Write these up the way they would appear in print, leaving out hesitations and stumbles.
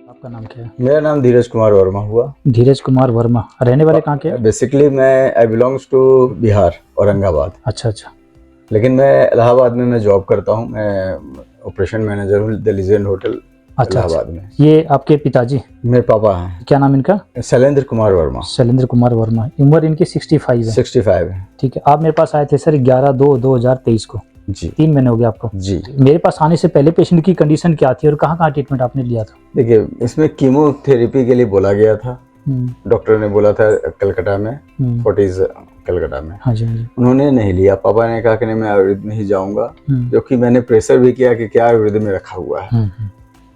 आपका नाम क्या है? मेरा नाम धीरज कुमार वर्मा हुआ। धीरज कुमार वर्मा। रहने वाले कहाँ के हैं? बेसिकली मैं आई बिलोंग्स टू बिहार, औरंगाबाद। अच्छा अच्छा। लेकिन मैं इलाहाबाद में मैं जॉब करता हूँ। मैं ऑपरेशन मैनेजर हूँ द लीजेंड होटल अच्छा इलाहाबाद में। ये आपके पिताजी? मेरे पापा हैं। क्या नाम इनका? शैलेंद्र कुमार वर्मा। शैलेंद्र कुमार वर्मा। उम्र इनकी 65 है। 65 है। ठीक है। आप मेरे पास आए थे सर 11/2/2023 को। जी 3 महीने हो गए आपको। जी। मेरे पास आने से पहले पेशेंट की कंडीशन क्या थी और कहाँ कहाँ ट्रीटमेंट आपने लिया था? देखिए, इसमें कीमोथेरेपी के लिए बोला गया था। डॉक्टर ने बोला था कलकत्ता में, फोर्टीज कलकत्ता में। हाँ जी हाँ जी। उन्होंने नहीं लिया। पापा ने कहा कि नहीं, मैं आयुर्वेद में ही जाऊंगा, जो कि मैंने प्रेशर भी किया कि क्या आयुर्वेद में रखा हुआ है।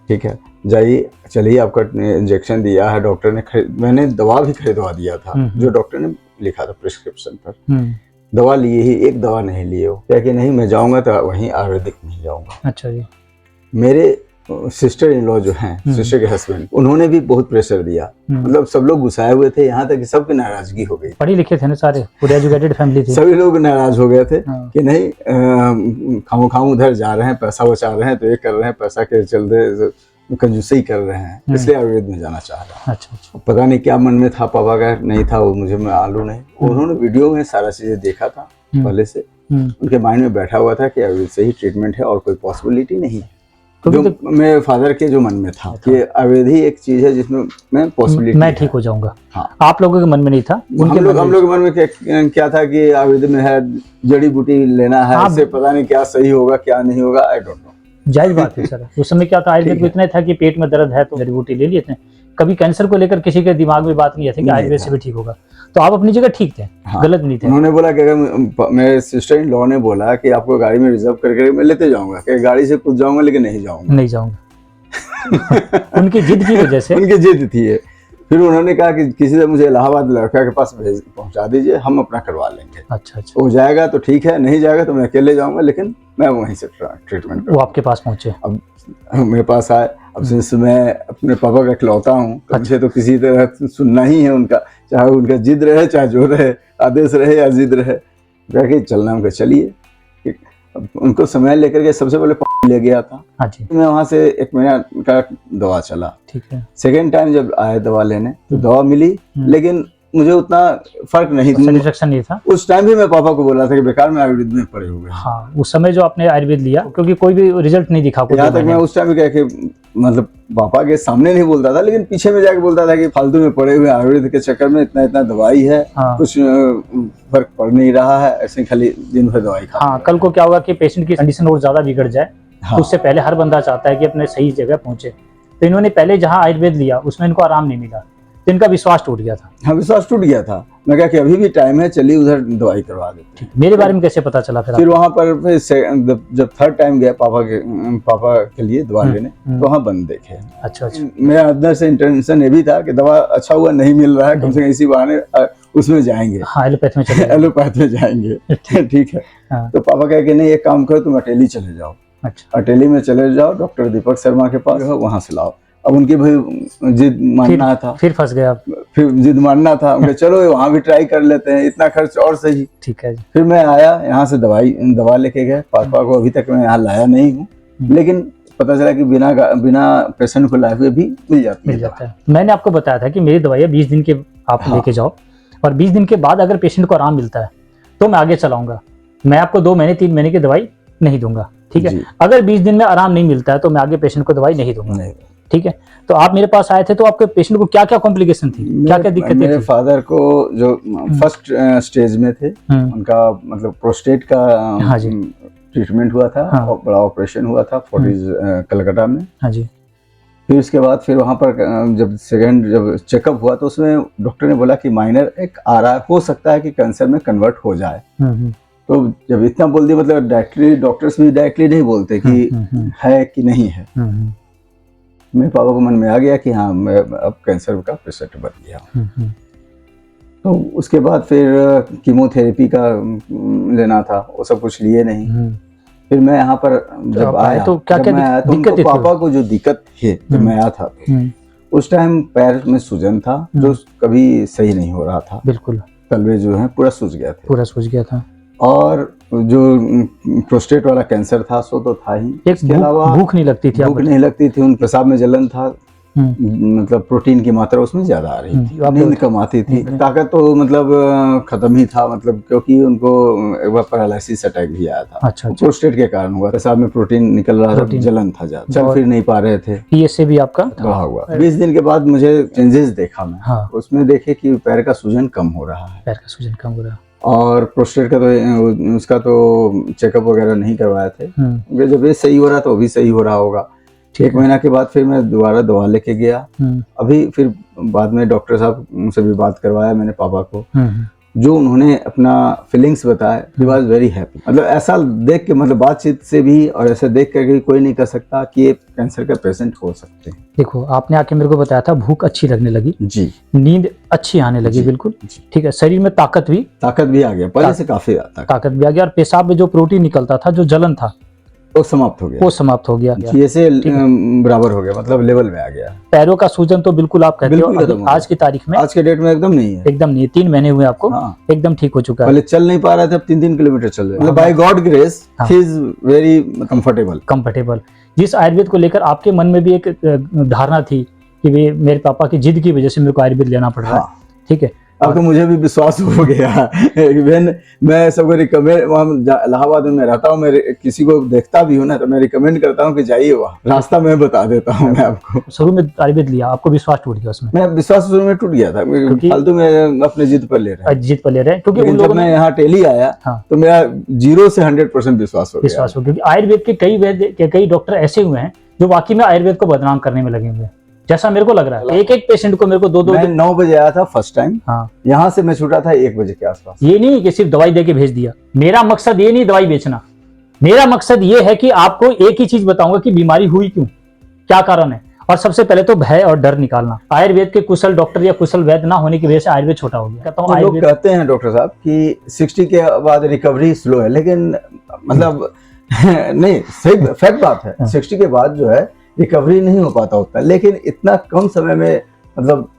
ठीक है, जाइए, चलिए, आपका इंजेक्शन दिया है डॉक्टर ने। मैंने दवा भी खरीदवा दिया था जो डॉक्टर ने लिखा था प्रिस्क्रिप्शन पर। दवा लिए ही, एक दवा नहीं लिए हो। क्या कि नहीं, मैं जाऊंगा तो वहीं आयुर्वेदिक में जाऊंगा। अच्छा जी। मेरे सिस्टर इन लॉ जो हैं, सिस्टर के हस्बैंड, उन्होंने भी बहुत प्रेशर दिया। मतलब सब लोग गुस्साए हुए थे, यहाँ तक कि सबकी नाराजगी हो गई। पढ़े लिखे थे ना सारे, पूरे एजुकेटेड फैमिली थी। सभी लोग नाराज हो गए थे कि नहीं, खामोखाम उधर जा रहे हैं, पैसा बचा रहे हैं, तो ये कर रहे हैं, पैसा के चलते कंजूसई कर रहे हैं, इसलिए आयुर्वेद में जाना चाह रहा है। अच्छा। पता नहीं क्या मन में था पापा का, नहीं था वो मुझे मालूम नहीं। उन्होंने वीडियो में सारा चीजें देखा था पहले से। उनके माइंड में बैठा हुआ था कि आयुर्वेद से ही ट्रीटमेंट है और कोई पॉसिबिलिटी नहीं है। जो मेरे फादर के जो मन में था कि आयुर्वेद ही एक चीज है जिसमें मैं पॉसिबिलिटी, मैं ठीक हो जाऊंगा। हाँ। आप लोगों के मन में नहीं था? हम लोग के मन में क्या था कि आयुर्वेद में है, जड़ी बूटी लेना है, इससे पता नहीं क्या सही होगा क्या नहीं होगा, आई डोंट नो। जायज बात है सर। उस समय क्या था, आयुर्वेद को इतना था कि पेट में दर्द है तो जड़ी बूटी ले लिए थे। कभी कैंसर को लेकर किसी के दिमाग में बात नहीं थी कि आयुर्वेद से भी ठीक होगा। तो आप अपनी जगह ठीक थे। हाँ। गलत नहीं थे। उन्होंने बोला कि अगर मेरे सिस्टर इन लॉ ने बोला कि आपको गाड़ी में रिजर्व करके मैं लेते जाऊंगा, कि गाड़ी से कूद जाऊंगा लेकिन नहीं जाऊंगा। उनकी जिद की वजह से। उनकी जिद थी। फिर उन्होंने कहा कि किसी से मुझे इलाहाबाद लड़का के पास पहुंचा दीजिए, हम अपना करवा लेंगे। अच्छा। वो जाएगा तो ठीक है, नहीं जाएगा तो मैं अकेले जाऊंगा, लेकिन मैं वहीं से ट्रीटमेंट। वो आपके पास पहुंचे? अब मेरे पास आए। अब सिंस मैं अपने पापा का इकलौता हूँ, मुझे तो किसी तरह सुनना ही है उनका, चाहे उनका जिद रहे, चाहे जो रहे, आदेश रहे या जिद रहे, कह चलना उनका चलिए। उनको समय लेकर के सबसे पहले ले गया था। हाँ जी। मैं वहाँ से 1 महीना का दवा चला। ठीक है। सेकेंड टाइम जब आए दवा लेने तो दवा मिली, लेकिन मुझे उतना फर्क नहीं था। उस टाइम भी मैं पापा को बोला था कि बेकार में आयुर्वेद में पड़े हुए। हाँ, उस समय जो आपने आयुर्वेद लिया, क्योंकि कोई भी रिजल्ट नहीं दिखा। यहाँ तक मैं उस टाइम भी कह के, मतलब पापा के सामने नहीं बोलता था, लेकिन पीछे में जाके बोलता था कि फालतू में पड़े हुए आयुर्वेद के चक्कर में इतना दवाई है। हाँ। कुछ फर्क पड़ नहीं रहा है, ऐसे खाली दिन भर दवाई खा। हाँ, कल को क्या होगा कि पेशेंट की कंडीशन और ज्यादा बिगड़ जाए। हाँ। तो उससे पहले हर बंदा चाहता है कि अपने सही जगह पहुंचे। तो इन्होंने पहले जहाँ आयुर्वेद लिया उसमें इनको आराम नहीं मिला, तो इनका विश्वास टूट गया था। हाँ, विश्वास टूट गया था। मैं कहा कि अभी भी टाइम है, चलिए उधर दवाई करवा देते हैं। मेरे बारे में कैसे पता चला फिर वहाँ पर जब थर्ड टाइम गया पापा के लिए दवा लेने, तो वहाँ बंद देखे। अच्छा। मेरा अंदर से इंटेंशन ये भी था कि दवा अच्छा हुआ नहीं मिल रहा है, कम से कम इसी बहाने उसमें जाएंगे। हाँ, एलोपैथ में जाएंगे। ठीक है। तो पापा कहे कि नहीं, एक काम करो, तुम अटेली चले जाओ। अच्छा। अटेली में चले जाओ, डॉक्टर दीपक शर्मा के पास, वहाँ से लाओ। अब उनकी भाई जिद मानना था। फिर फंस गया। फिर जिद मानना था, उनके चलो वहाँ भी ट्राई कर लेते हैं, इतना खर्च और सही। ठीक है। फिर मैं आया यहाँ से, दवा लेके गए। पापा को अभी तक मैं यहाँ लाया नहीं हूँ, लेकिन पता चला कि बिना पेशेंट को लाए हुए भी मिल जाता है। मैंने आपको बताया था कि मेरी दवाई 20 दिन के आप लेके जाओ, और 20 दिन के बाद अगर पेशेंट को आराम मिलता है तो मैं आगे चलाऊंगा। मैं आपको 2 महीने 3 महीने की दवाई नहीं दूंगा। ठीक है। अगर 20 दिन में आराम नहीं मिलता है तो मैं आगे पेशेंट को दवाई नहीं दूंगा। ठीक है। तो आप मेरे पास आए थे, तो आपके पेशेंट को क्या क्या कॉम्प्लिकेशन थी, क्या क्या दिक्कतें थी? मेरे फादर को जो फर्स्ट स्टेज में थे, उनका मतलब प्रोस्टेट का ट्रीटमेंट हुआ था। हाँ। बड़ा ऑपरेशन हुआ था फोर्टीज कलकत्ता में। हाँ जी। फिर उसके बाद फिर वहाँ पर जब चेकअप हुआ तो उसमें डॉक्टर ने बोला कि माइनर एक आ रहा है, हो सकता है कि कैंसर में कन्वर्ट हो जाए। तो जब इतना बोल दिया, मतलब डायरेक्टली डॉक्टर्स भी डायरेक्टली नहीं बोलते कि है कि नहीं है। मेरे पापा को मन में आ गया कि हाँ, मैं अब कैंसर का पेशेंट बन गया। तो उसके बाद फिर कीमोथेरेपी का लेना था, वो सब कुछ लिए नहीं। फिर मैं यहाँ पर जब आया तो पापा को जो दिक्कत थी जब मैं आया था, उस टाइम पैर में सूजन था जो कभी सही नहीं हो रहा था। बिल्कुल। तलवे जो है पूरा सूज गया था। और जो प्रोस्टेट वाला कैंसर था सो तो था ही, इसके अलावा भूख नहीं लगती थी। उन पेशाब में जलन था, मतलब प्रोटीन की मात्रा उसमें ज्यादा आ रही थी, नींद कम आती थी, ताकत तो मतलब खत्म ही था, मतलब क्योंकि उनको एक बार पैरालिसिस अटैक भी आया था। अच्छा, प्रोस्टेट के कारण हुआ, पेशाब में प्रोटीन निकल रहा था, जलन था ज्यादा, चल फिर नहीं पा रहे थे। पीएसए भी आपका बढ़ा हुआ। 20 दिन के बाद मुझे चेंजेस देखा मैं, उसमें देखे कि पैर का सूजन कम हो रहा है, पैर का सूजन कम हो रहा है, और प्रोस्टेट का तो उसका तो चेकअप वगैरह नहीं करवाए थे, जब ये सही हो रहा तो भी सही हो रहा होगा। 1 महीना के बाद फिर मैं दोबारा दवा लेके गया। अभी फिर बाद में डॉक्टर साहब से भी बात करवाया मैंने पापा को, जो उन्होंने अपना फीलिंग्स बताया, ही वाज वेरी हैप्पी। मतलब ऐसा देख के, मतलब बातचीत से भी और ऐसे देख कर कोई नहीं कह सकता कि ये कैंसर का पेशेंट हो सकते हैं। देखो, आपने आके मेरे को बताया था भूख अच्छी लगने लगी जी, नींद अच्छी आने लगी, बिल्कुल ठीक है, शरीर में ताकत भी आ गया, पहले से काफी ताकत भी आ गया, और पेशाब में जो प्रोटीन निकलता था, जो जलन था, वो समाप्त हो गया, जैसे बराबर हो गया, मतलब लेवल में आ गया। पैरों का सूजन तो बिल्कुल आप कहते हो आज की तारीख में, आज के डेट में एकदम नहीं है, एकदम नहीं। 3 महीने हुए आपको, एकदम ठीक हो चुका है। पहले चल नहीं पा रहा था, अब 3-3 किलोमीटर चल रहे हैं, मतलब by God grace he is very comfortable. जिस आयुर्वेद को लेकर आपके मन में भी एक धारणा थी कि मेरे पापा की जिद की वजह से मेरे को आयुर्वेद लेना पड़ रहा है, ठीक है, अब तो मुझे भी विश्वास हो गया। मैं सबको रिकमेंड, वहाँ इलाहाबाद में रहता हूँ, मैं किसी को देखता भी हूँ ना तो मैं रिकमेंड करता हूँ कि जाइए, वहाँ रास्ता मैं बता देता हूँ। मैं आपको शुरू में आयुर्वेद लिया, आपको विश्वास टूट गया उसमें? मैं विश्वास शुरू में टूट गया था, फालतू में अपने जिद पर ले रहे हैं, क्योंकि जब मैं यहाँ टेली आया तो मेरा 0 से 100% विश्वास हो गया। क्योंकि आयुर्वेद के कई डॉक्टर ऐसे हुए हैं जो वाकई में आयुर्वेद को बदनाम करने में लगे हुए हैं, जैसा मेरे को लग रहा है। एक पेशेंट को मेरे को 2 मैं 9 बजे आया था फर्स्ट टाइम, यहाँ से मैं छूटा था 1 बजे के आसपास। ये नहीं कि सिर्फ दवाई देके भेज दिया, मेरा मकसद ये नहीं दवाई बेचना, मेरा मकसद ये है कि आपको एक ही चीज बताऊंगा कि बीमारी हुई क्यों, क्या कारण है, और सबसे पहले तो भय और डर निकालना। आयुर्वेद के कुशल डॉक्टर या कुशल वैद्य ना होने की वजह से आयुर्वेद छोटा हो गया। तो लोग कहते हैं डॉक्टर साहब कि 60 के बाद रिकवरी स्लो है, लेकिन मतलब नहीं, सही फैक्ट बात है, 60 के बाद जो है रिकवरी नहीं हो पाता होता, लेकिन इतना कम समय में मतलब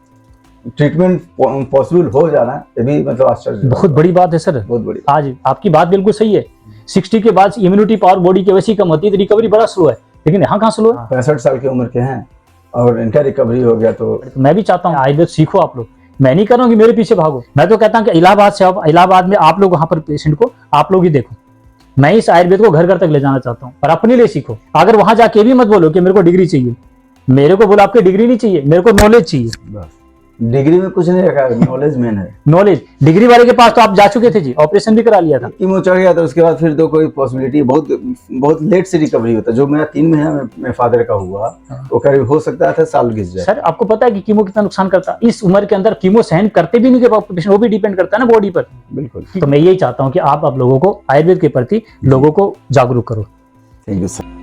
ट्रीटमेंट पॉसिबल हो जाना, ये भी मतलब आश्चर्य, बहुत बड़ी बात है सर, बहुत बड़ी। आज आपकी बात बिल्कुल सही है, 60 के बाद इम्यूनिटी पावर बॉडी की वैसी कम होती है तो रिकवरी बड़ा स्लो है, लेकिन यहाँ कहाँ स्लो है? 65 साल की उम्र के हैं और इनका रिकवरी हो गया, तो मैं भी चाहता हूँ आयुर्वेद सीखो आप लोग, मैं नहीं कर रहा हूँ कि मेरे पीछे भागो, मैं तो कहता हूँ कि इलाहाबाद से आओ, इलाहाबाद में आप लोग वहाँ पर पेशेंट को आप लोग ही देखो, मैं इस आयुर्वेद को घर घर तक ले जाना चाहता हूँ, और अपने लिए सीखो। अगर वहां जाके भी मत बोलो कि मेरे को डिग्री चाहिए, मेरे को बोलो आपकी डिग्री नहीं चाहिए, मेरे को नॉलेज चाहिए। बस डिग्री में कुछ नहीं रखा, नॉलेज मेन है। नॉलेज, डिग्री वाले के पास तो आप जा चुके थे जी, ऑपरेशन भी करा लिया था, कीमो चढ़ गया था, उसके बाद फिर तो कोई पॉसिबिलिटी, बहुत लेट से रिकवरी होता है। जो मेरा 3 महीना में फादर का हुआ, वो करीब हो सकता था साल घिस जाए। सर आपको पता है कि कीमो कितना नुकसान करता है, इस उम्र के अंदर कीमो सहन करते भी नहीं के पेशेंट, वो भी डिपेंड करता है ना बॉडी पर। बिल्कुल, तो मैं यही चाहता हूँ कि आप लोगों को आयुर्वेद के प्रति लोगों को जागरूक करो। Thank you sir.